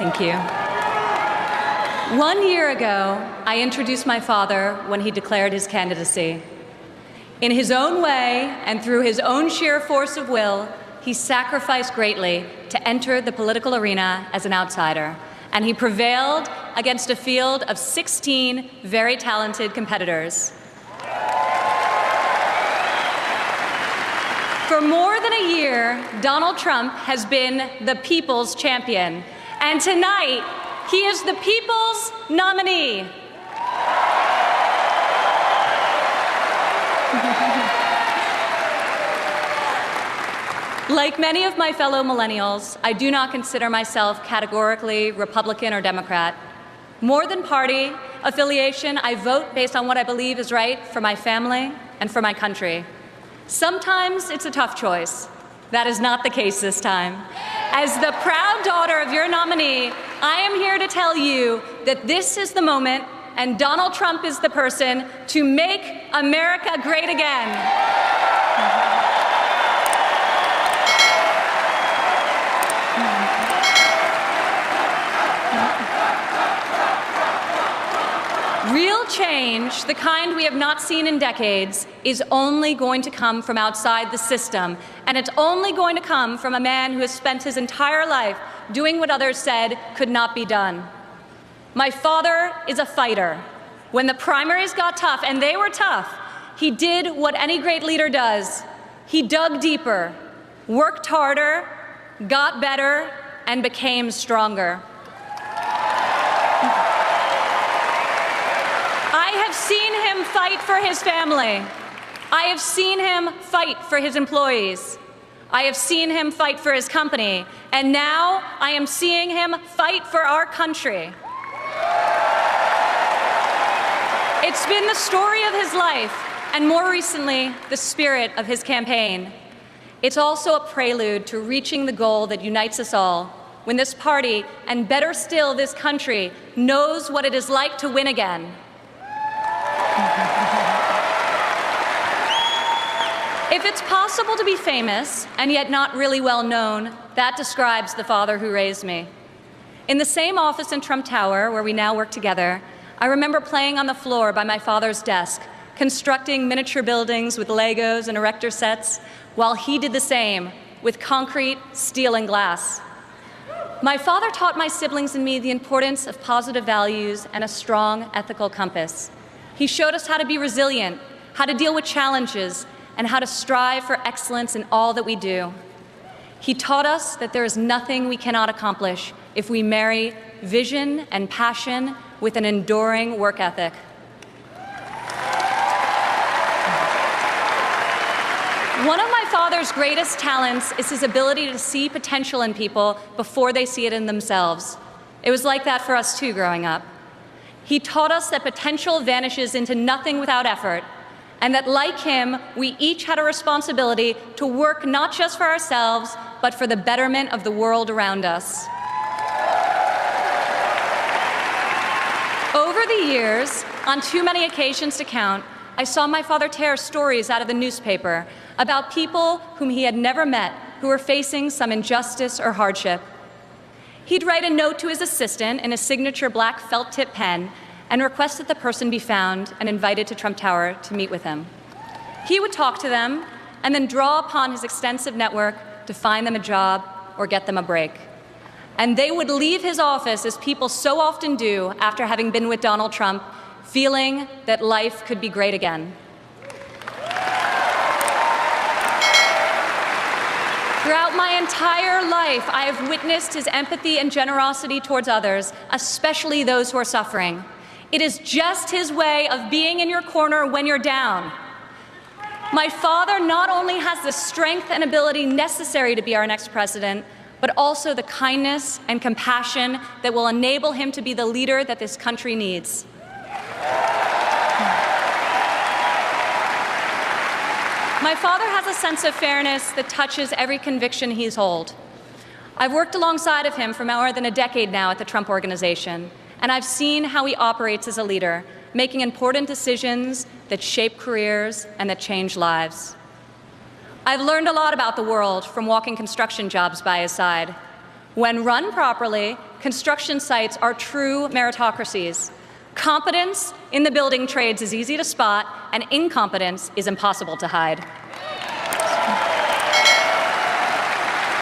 Thank you. 1 year ago, I introduced my father when he declared his candidacy. In his own way and through his own sheer force of will, he sacrificed greatly to enter the political arena as an outsider, and he prevailed against a field of 16 very talented competitors. For more than a year, Donald Trump has been the people's champion, and tonight, he is the people's nominee. Like many of my fellow millennials, I do not consider myself categorically Republican or Democrat. More than party affiliation, I vote based on what I believe is right for my family and for my country. Sometimes it's a tough choice. That is not the case this time. As the proud daughter of your nominee, I am here to tell you that this is the moment and Donald Trump is the person to make America great again. Real change, the kind we have not seen in decades, is only going to come from outside the system, and it's only going to come from a man who has spent his entire life doing what others said could not be done. My father is a fighter. When the primaries got tough, and they were tough, he did what any great leader does. He dug deeper, worked harder, got better, and became stronger. I have seen him fight for his family. I have seen him fight for his employees. I have seen him fight for his company. And now I am seeing him fight for our country. It's been the story of his life, and more recently, the spirit of his campaign. It's also a prelude to reaching the goal that unites us all, when this party, and better still, this country, knows what it is like to win again. If it's possible to be famous and yet not really well known, that describes the father who raised me. In the same office in Trump Tower, where we now work together, I remember playing on the floor by my father's desk, constructing miniature buildings with Legos and erector sets, while he did the same with concrete, steel, and glass. My father taught my siblings and me the importance of positive values and a strong ethical compass. He showed us how to be resilient, how to deal with challenges, and how to strive for excellence in all that we do. He taught us that there is nothing we cannot accomplish if we marry vision and passion with an enduring work ethic. One of my father's greatest talents is his ability to see potential in people before they see it in themselves. It was like that for us too growing up. He taught us that potential vanishes into nothing without effort, and that, like him, we each had a responsibility to work not just for ourselves, but for the betterment of the world around us. Over the years, on too many occasions to count, I saw my father tear stories out of the newspaper about people whom he had never met who were facing some injustice or hardship. He'd write a note to his assistant in a signature black felt-tip pen and request that the person be found and invited to Trump Tower to meet with him. He would talk to them and then draw upon his extensive network to find them a job or get them a break. And they would leave his office, as people so often do after having been with Donald Trump, feeling that life could be great again. Throughout my entire life, I have witnessed his empathy and generosity towards others, especially those who are suffering. It is just his way of being in your corner when you're down. My father not only has the strength and ability necessary to be our next president, but also the kindness and compassion that will enable him to be the leader that this country needs. My father has a sense of fairness that touches every conviction he's held. I've worked alongside of him for more than a decade now at the Trump Organization, and I've seen how he operates as a leader, making important decisions that shape careers and that change lives. I've learned a lot about the world from walking construction jobs by his side. When run properly, construction sites are true meritocracies. Competence in the building trades is easy to spot, and incompetence is impossible to hide.